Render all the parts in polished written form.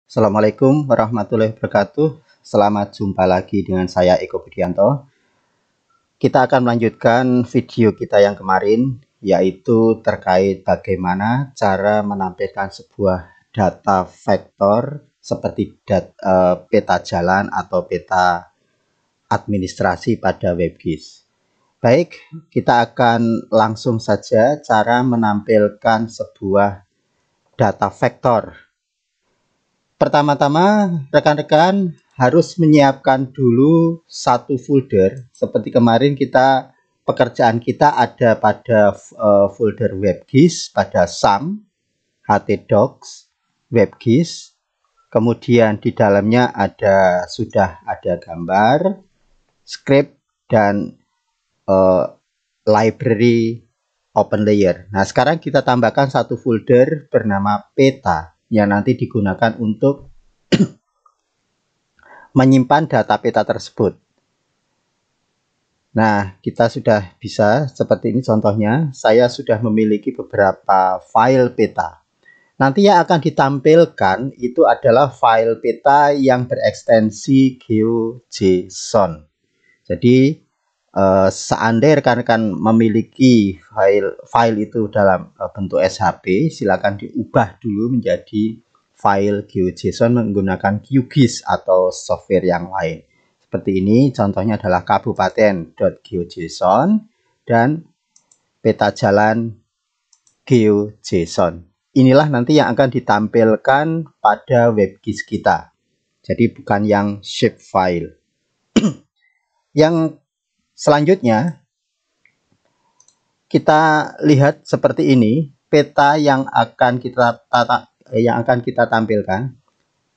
Assalamualaikum warahmatullahi wabarakatuh. Selamat jumpa lagi dengan saya Eko Budianto. Kita akan melanjutkan video kita yang kemarin, yaitu terkait bagaimana cara menampilkan sebuah data vektor seperti peta jalan atau peta administrasi pada WebGIS. Baik, kita akan langsung saja cara menampilkan sebuah data vektor. Pertama-tama, rekan-rekan harus menyiapkan dulu satu folder. Seperti kemarin pekerjaan kita ada pada folder WebGIS, pada SAM, htdocs, WebGIS. Kemudian di dalamnya sudah ada gambar, script, dan library OpenLayer. Nah, sekarang kita tambahkan satu folder bernama peta yang nanti digunakan untuk menyimpan data peta tersebut. Nah, kita sudah bisa seperti ini contohnya. Saya sudah memiliki beberapa file peta. Nanti yang akan ditampilkan itu adalah file peta yang berekstensi GeoJSON. Jadi, seandainya rekan-rekan memiliki file itu dalam bentuk SHP, silakan diubah dulu menjadi file GeoJSON menggunakan QGIS atau software yang lain. Seperti ini, contohnya adalah kabupaten.geojson dan peta jalan GeoJSON. Inilah nanti yang akan ditampilkan pada WebGIS kita. Jadi bukan yang shapefile. Yang selanjutnya, kita lihat seperti ini, peta yang akan kita tampilkan.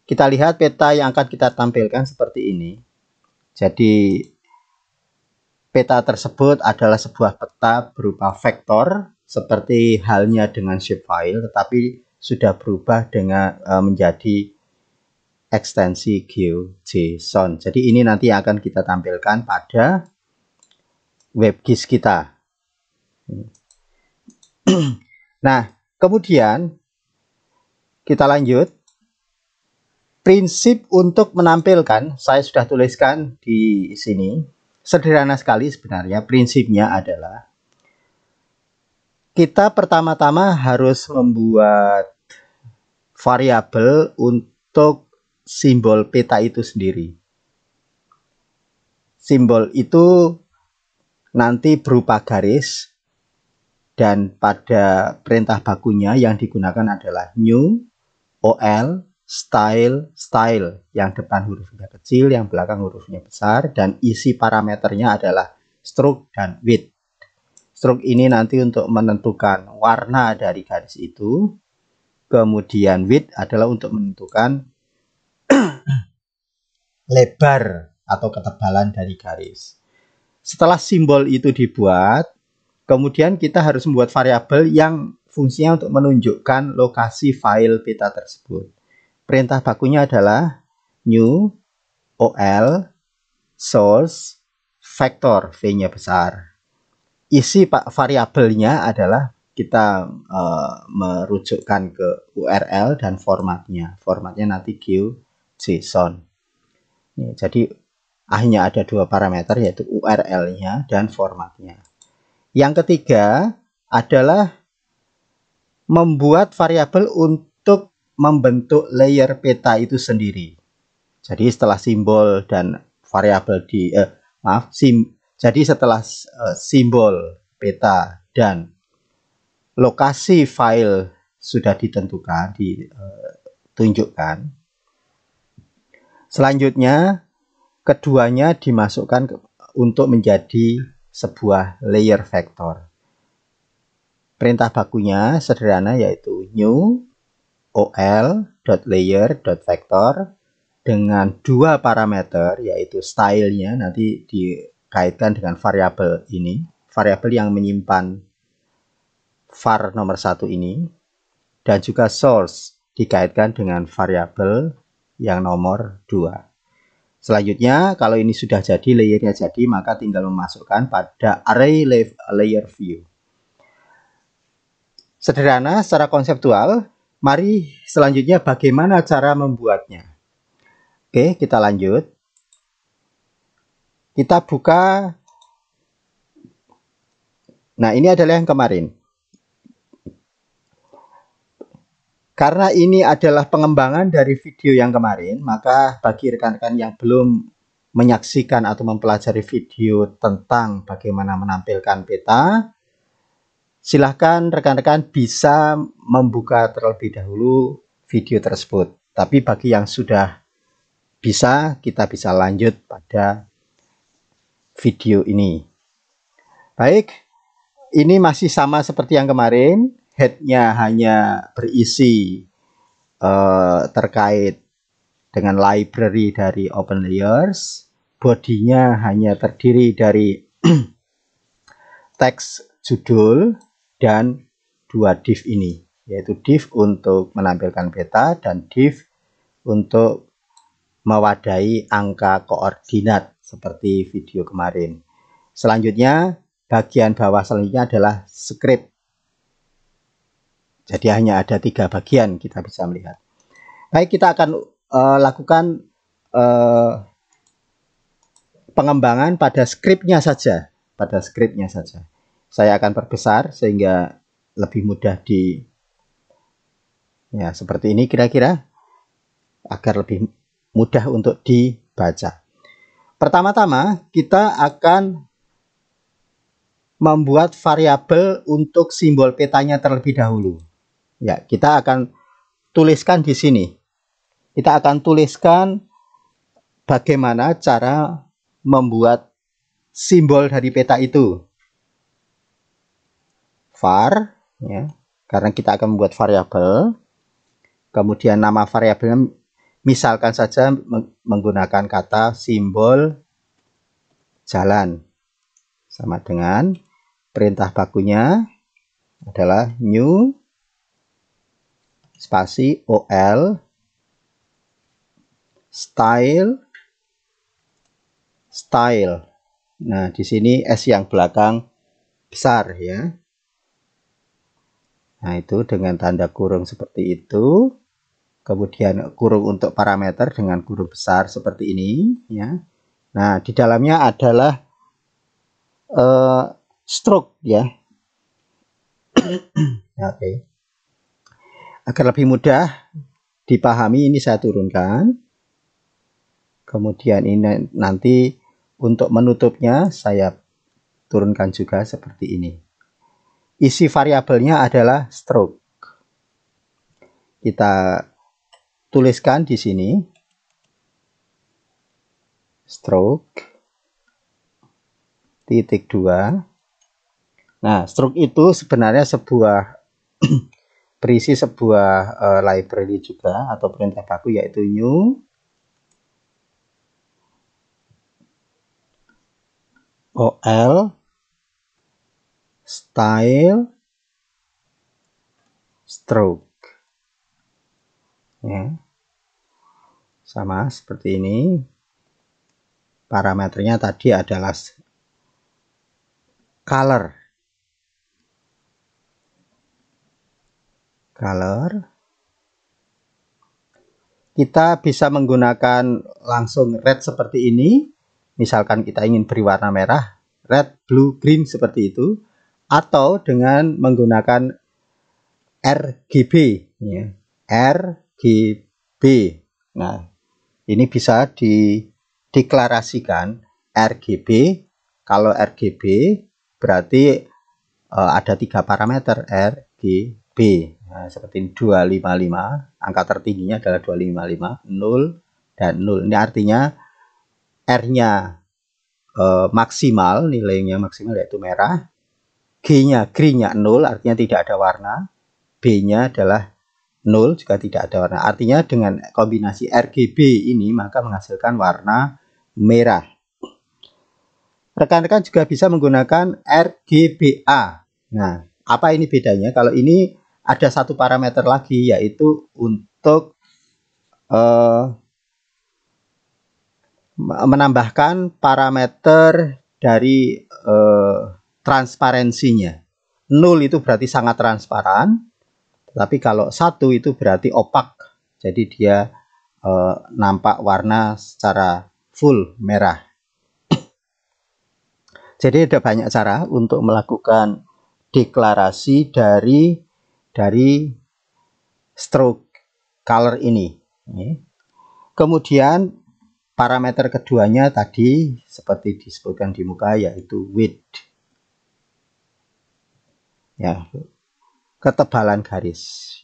Kita lihat peta yang akan kita tampilkan seperti ini. Jadi, peta tersebut adalah sebuah peta berupa vektor, seperti halnya dengan shapefile, tetapi sudah berubah menjadi ekstensi GeoJSON. Jadi, ini nanti akan kita tampilkan pada WebGIS kita. Nah, kemudian kita lanjut. Prinsip untuk menampilkan, saya sudah tuliskan di sini. Sederhana sekali sebenarnya. Prinsipnya adalah kita pertama-tama harus membuat variabel untuk simbol peta itu sendiri. Simbol itu nanti berupa garis, dan pada perintah bakunya yang digunakan adalah new, ol, style, yang depan hurufnya kecil, yang belakang hurufnya besar, dan isi parameternya adalah stroke dan width. Stroke ini nanti untuk menentukan warna dari garis itu, kemudian width adalah untuk menentukan lebar atau ketebalan dari garis. Setelah simbol itu dibuat, kemudian kita harus membuat variabel yang fungsinya untuk menunjukkan lokasi file peta tersebut. Perintah bakunya adalah new, ol, source, vector, v-nya besar. Isi variabelnya adalah kita merujukkan ke URL dan formatnya. Formatnya nanti GeoJSON. Jadi hanya ada dua parameter, yaitu URL-nya dan formatnya. Yang ketiga adalah membuat variabel untuk membentuk layer peta itu sendiri. Jadi setelah simbol dan variabel jadi setelah simbol peta dan lokasi file sudah ditentukan, ditunjukkan. Selanjutnya, keduanya dimasukkan untuk menjadi sebuah layer vektor. Perintah bakunya sederhana, yaitu new ol.layer.vector dengan dua parameter, yaitu stylenya nanti dikaitkan dengan variabel ini, variabel yang menyimpan var nomor 1 ini, dan juga source dikaitkan dengan variabel yang nomor 2. Selanjutnya, kalau ini sudah jadi, layernya jadi, maka tinggal memasukkan pada array layer view. Sederhana secara konseptual, Mari selanjutnya bagaimana cara membuatnya. Oke, kita lanjut. Kita buka. Nah, ini adalah yang kemarin. Karena ini adalah pengembangan dari video yang kemarin, maka bagi rekan-rekan yang belum menyaksikan atau mempelajari video tentang bagaimana menampilkan peta, silahkan rekan-rekan bisa membuka terlebih dahulu video tersebut. Tapi bagi yang sudah bisa, kita bisa lanjut pada video ini. Baik, ini masih sama seperti yang kemarin. Headnya hanya berisi terkait dengan library dari OpenLayers. Bodinya hanya terdiri dari teks judul dan dua div ini, yaitu div untuk menampilkan peta dan div untuk mewadahi angka koordinat seperti video kemarin. Selanjutnya, bagian bawah selanjutnya adalah script. Jadi hanya ada 3 bagian kita bisa melihat. Baik, kita akan lakukan pengembangan pada scriptnya saja. Saya akan perbesar sehingga lebih mudah ya seperti ini kira-kira, agar lebih mudah untuk dibaca. Pertama-tama kita akan membuat variabel untuk simbol petanya terlebih dahulu. Ya, kita akan tuliskan di sini. Kita akan tuliskan bagaimana cara membuat simbol dari peta itu. Var, ya, karena kita akan membuat variabel. Kemudian nama variabelnya misalkan saja menggunakan kata simbol jalan. Sama dengan perintah bakunya adalah new spasi ol style. Nah, di sini S yang belakang besar ya. Nah, itu dengan tanda kurung seperti itu. Kemudian kurung untuk parameter dengan kurung besar seperti ini ya. Nah, di dalamnya adalah stroke ya. Oke. Agar lebih mudah dipahami, ini saya turunkan. Kemudian ini nanti untuk menutupnya saya turunkan juga seperti ini. Isi variabelnya adalah stroke. Kita tuliskan di sini stroke titik 2. Nah, stroke itu sebenarnya berisi sebuah library juga atau perintah baku, yaitu new ol style stroke ya. Sama seperti ini. Parameternya tadi adalah color. Kita bisa menggunakan langsung red seperti ini. Misalkan kita ingin beri warna merah, red, blue, green seperti itu. Atau dengan menggunakan RGB ya. RGB. Nah, ini bisa dideklarasikan RGB. Kalau RGB berarti ada 3 parameter RGB. Nah, seperti ini 255, angka tertingginya adalah 255, 0 dan 0. Ini artinya R-nya maksimal, nilainya maksimal yaitu merah. G-nya green-nya 0, artinya tidak ada warna. B-nya adalah 0, juga tidak ada warna. Artinya dengan kombinasi RGB ini maka menghasilkan warna merah. Rekan-rekan juga bisa menggunakan RGBA. Nah, apa ini bedanya? Kalau ini ada satu parameter lagi, yaitu untuk menambahkan parameter dari transparansinya. 0 itu berarti sangat transparan, Tapi kalau satu itu berarti opak, jadi dia nampak warna secara full merah. Jadi ada banyak cara untuk melakukan deklarasi dari stroke color ini. Kemudian parameter keduanya tadi seperti disebutkan di muka, yaitu width, ya, ketebalan garis.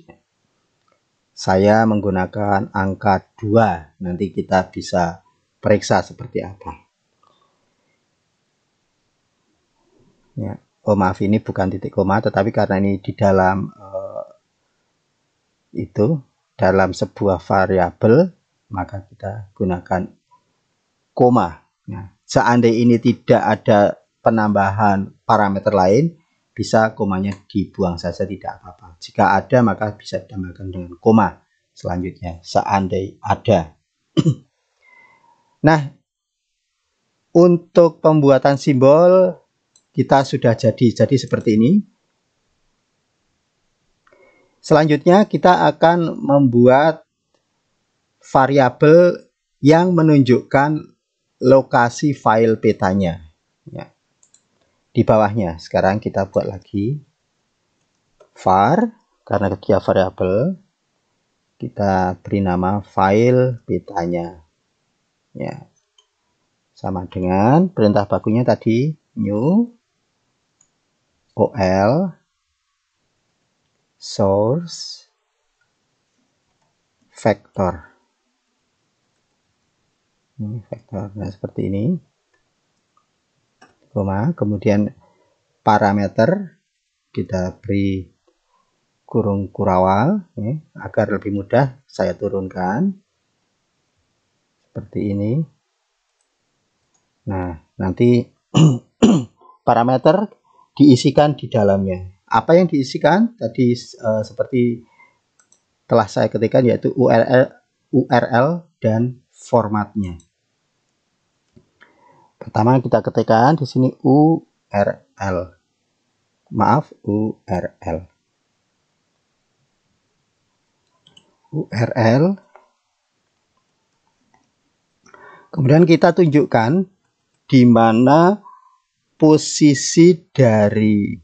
Saya menggunakan angka 2, nanti kita bisa periksa seperti apa. Ya, oh maaf, ini bukan titik koma, tetapi karena ini di dalam dalam sebuah variabel, maka kita gunakan koma. Nah, seandainya ini tidak ada penambahan parameter lain, bisa komanya dibuang saja, tidak apa-apa. Jika ada, maka bisa ditambahkan dengan koma selanjutnya, seandainya ada. Nah, untuk pembuatan simbol kita sudah jadi seperti ini. Selanjutnya kita akan membuat variabel yang menunjukkan lokasi file petanya. Ya. Di bawahnya, sekarang kita buat lagi var, karena dia variabel, kita beri nama file petanya. Ya. Sama dengan perintah bakunya tadi, new ol source vector. Ini vektor. Nah, seperti ini. Koma, kemudian parameter kita beri kurung kurawal, ya, agar lebih mudah saya turunkan. Seperti ini. Nah, nanti parameter diisikan di dalamnya. Apa yang diisikan? Tadi seperti telah saya ketikkan, yaitu URL dan formatnya. Pertama kita ketikkan di sini URL. Maaf, URL. Kemudian kita tunjukkan di mana posisi dari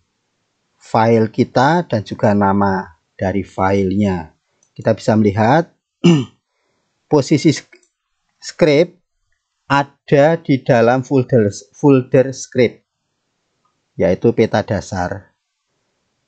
file kita dan juga nama dari filenya. Kita bisa melihat posisi script ada di dalam folder script, yaitu peta dasar.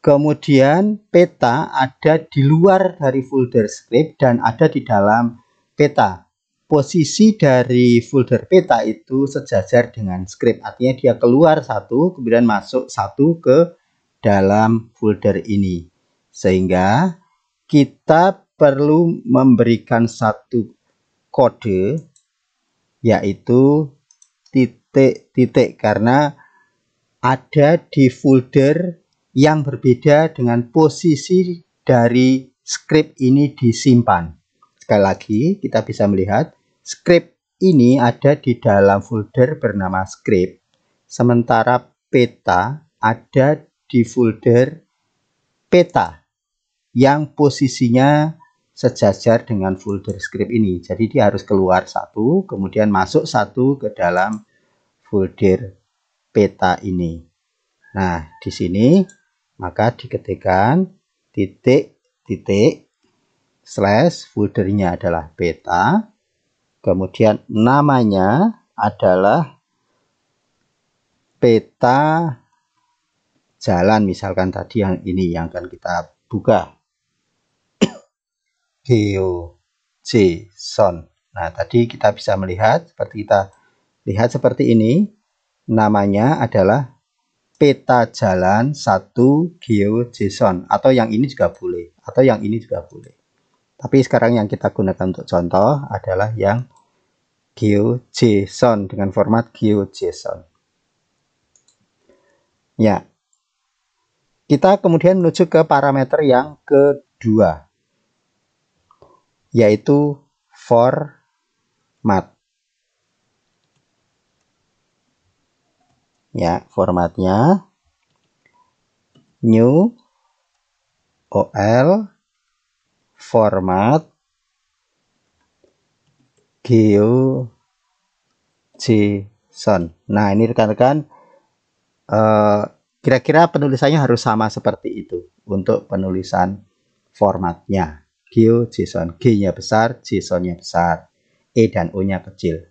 Kemudian peta ada di luar dari folder script dan ada di dalam peta. Posisi dari folder peta itu sejajar dengan script, artinya dia keluar satu, kemudian masuk satu ke dalam folder ini. Sehingga kita perlu memberikan satu kode, yaitu titik-titik, karena ada di folder yang berbeda dengan posisi dari script ini disimpan. Sekali lagi, kita bisa melihat script ini ada di dalam folder bernama script, sementara peta ada di folder peta yang posisinya sejajar dengan folder script ini. Jadi dia harus keluar satu, kemudian masuk satu ke dalam folder peta ini. Nah, di sini maka diketikkan titik-titik slash, foldernya adalah peta, kemudian namanya adalah peta jalan, misalkan tadi yang ini yang akan kita buka, GeoJSON. Nah, tadi kita bisa melihat seperti ini, namanya adalah peta jalan 1 GeoJSON, atau yang ini juga boleh, atau yang ini juga boleh. Tapi sekarang yang kita gunakan untuk contoh adalah yang GeoJSON dengan format GeoJSON. Ya. Kita kemudian menuju ke parameter yang kedua, yaitu format. Ya, formatnya new OL format GeoJSON. Nah, ini rekan-rekan, kira-kira penulisannya harus sama seperti itu untuk penulisan formatnya. GeoJSON, G-nya besar, JSON-nya besar, E dan O-nya kecil.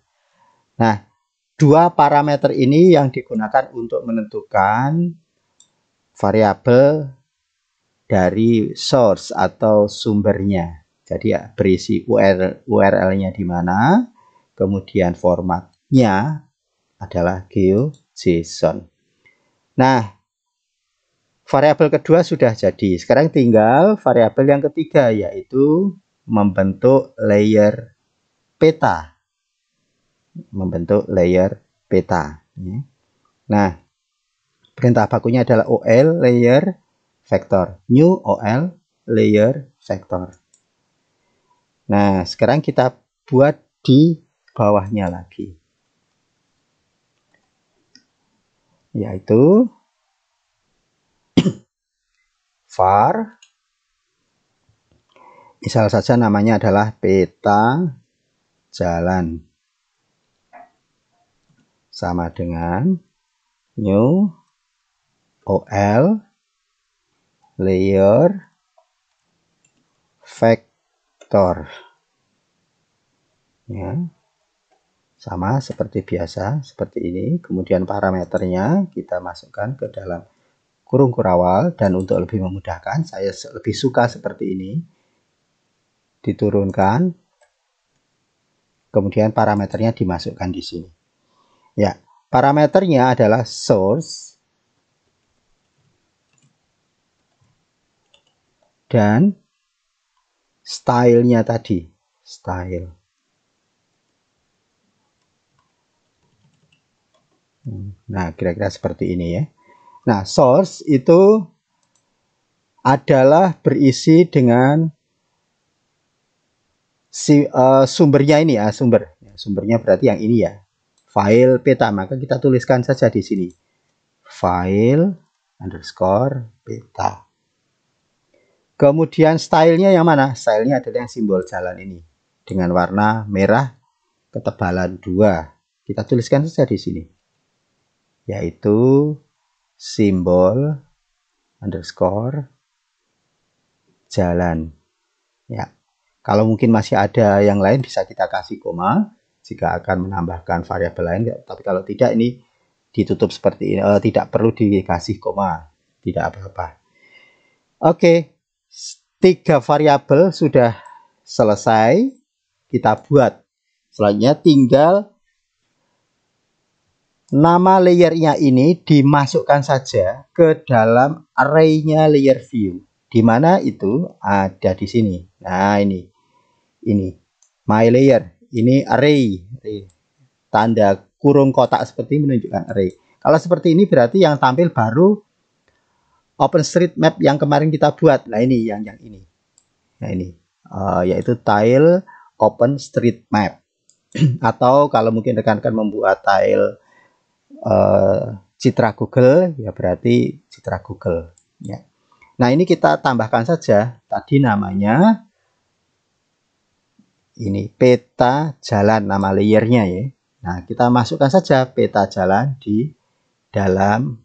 Nah, dua parameter ini yang digunakan untuk menentukan variabel dari source atau sumbernya. Jadi ya, berisi URL-nya di mana, kemudian formatnya adalah GeoJSON. Nah, variabel kedua sudah jadi. Sekarang tinggal variabel yang ketiga, yaitu membentuk layer peta. Membentuk layer peta. Nah, perintah bakunya adalah OL layer vector. New OL layer vector. Nah, sekarang kita buat di bawahnya lagi. Yaitu var, misal saja namanya adalah peta jalan, sama dengan new OL layer vector. Ya, sama seperti biasa, seperti ini. Kemudian parameternya kita masukkan ke dalam kurung kurawal, dan untuk lebih memudahkan, saya lebih suka seperti ini. Diturunkan, kemudian parameternya dimasukkan di sini. Ya, parameternya adalah source dan stylenya tadi, style. Nah, kira-kira seperti ini ya. Nah, source itu adalah berisi dengan sumbernya ini ya, sumbernya berarti yang ini ya, file peta. Maka kita tuliskan saja di sini file underscore peta. Kemudian stylenya yang mana? Stylenya adalah yang simbol jalan ini dengan warna merah ketebalan 2. Kita tuliskan saja di sini, yaitu simbol underscore jalan. Ya, kalau mungkin masih ada yang lain bisa kita kasih koma jika akan menambahkan variabel lain. Tapi kalau tidak, ini ditutup seperti ini, tidak perlu dikasih koma, tidak apa-apa. Oke, 3 variabel sudah selesai kita buat. Selanjutnya tinggal nama layernya ini dimasukkan saja ke dalam array-nya layer view. Di mana itu ada di sini. Nah, ini my layer, ini array, tanda kurung kotak seperti menunjukkan array. Kalau seperti ini berarti yang tampil baru OpenStreetMap yang kemarin kita buat. Nah, ini yang ini. Nah, ini yaitu tile OpenStreetMap. Atau kalau mungkin rekan-rekan membuat tile citra Google, ya berarti citra Google ya. Nah, ini kita tambahkan saja tadi namanya ini peta jalan, nama layernya ya. Nah, kita masukkan saja peta jalan di dalam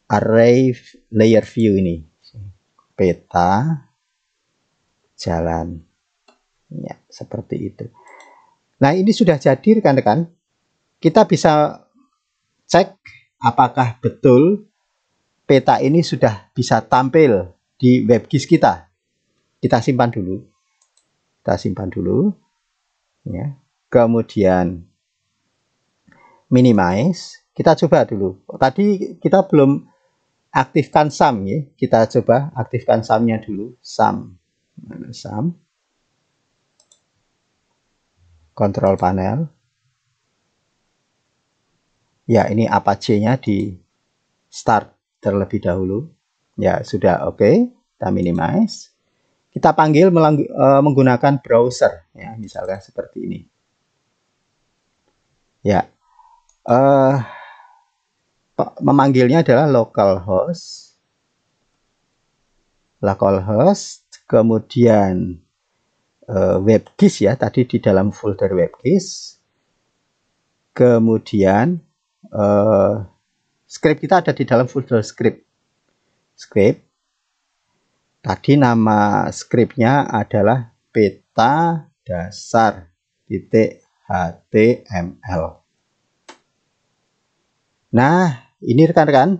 array layer view ini. Peta jalan. Ya, seperti itu. Nah, ini sudah jadi rekan-rekan. Kita bisa cek apakah betul peta ini sudah bisa tampil di WebGIS kita. Kita simpan dulu. Kita simpan dulu. Ya. Kemudian minimize. Kita coba dulu. Tadi kita belum aktifkan sum ya. Kita coba aktifkan sum-nya dulu. Sum. Kontrol panel. Ya, ini Apache-nya di start terlebih dahulu. Ya, sudah oke. Kita minimize. Kita panggil menggunakan browser ya, misalkan seperti ini. Ya. Memanggilnya adalah localhost localhost, kemudian WebGIS ya, tadi di dalam folder WebGIS. Kemudian script kita ada di dalam folder script. Tadi nama scriptnya adalah peta dasar .html. Nah, ini rekan-rekan,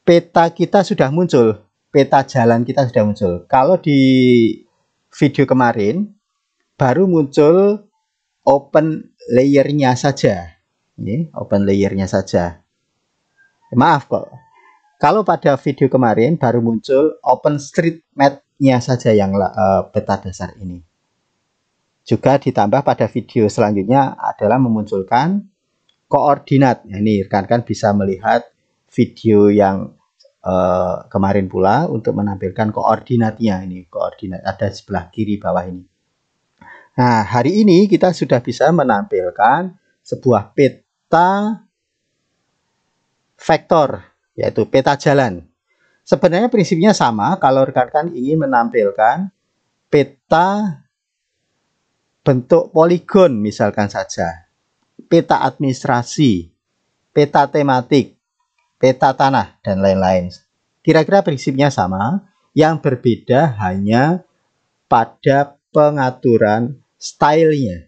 peta kita sudah muncul, peta jalan kita sudah muncul. Kalau di video kemarin baru muncul open layer-nya saja. Ini open layer-nya saja. Maaf kok. Kalau pada video kemarin baru muncul OpenStreetMap-nya saja yang peta dasar ini. Juga ditambah pada video selanjutnya adalah memunculkan koordinat. Ini rekan-rekan bisa melihat video yang kemarin pula untuk menampilkan koordinatnya. Ini koordinat ada di sebelah kiri bawah ini. Nah, hari ini kita sudah bisa menampilkan sebuah peta vektor, yaitu peta jalan. Sebenarnya prinsipnya sama kalau rekan-rekan ingin menampilkan peta bentuk poligon misalkan saja, peta administrasi, peta tematik, peta tanah, dan lain-lain. Kira-kira prinsipnya sama, yang berbeda hanya pada pengaturan stylenya.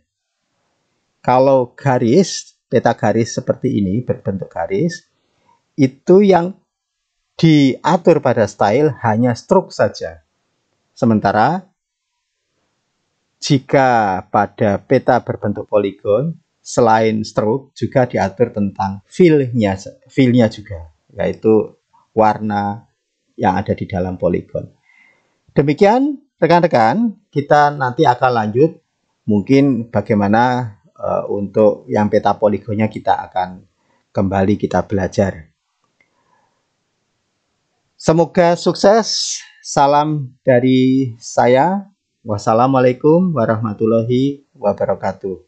Kalau garis, peta garis seperti ini, berbentuk garis, itu yang diatur pada style hanya stroke saja. Sementara jika pada peta berbentuk poligon, selain stroke juga diatur tentang fill-nya juga, yaitu warna yang ada di dalam poligon. Demikian rekan-rekan, kita nanti akan lanjut mungkin bagaimana untuk yang peta poligonnya kita akan kembali kita belajar. Semoga sukses. Salam dari saya. Wassalamualaikum warahmatullahi wabarakatuh.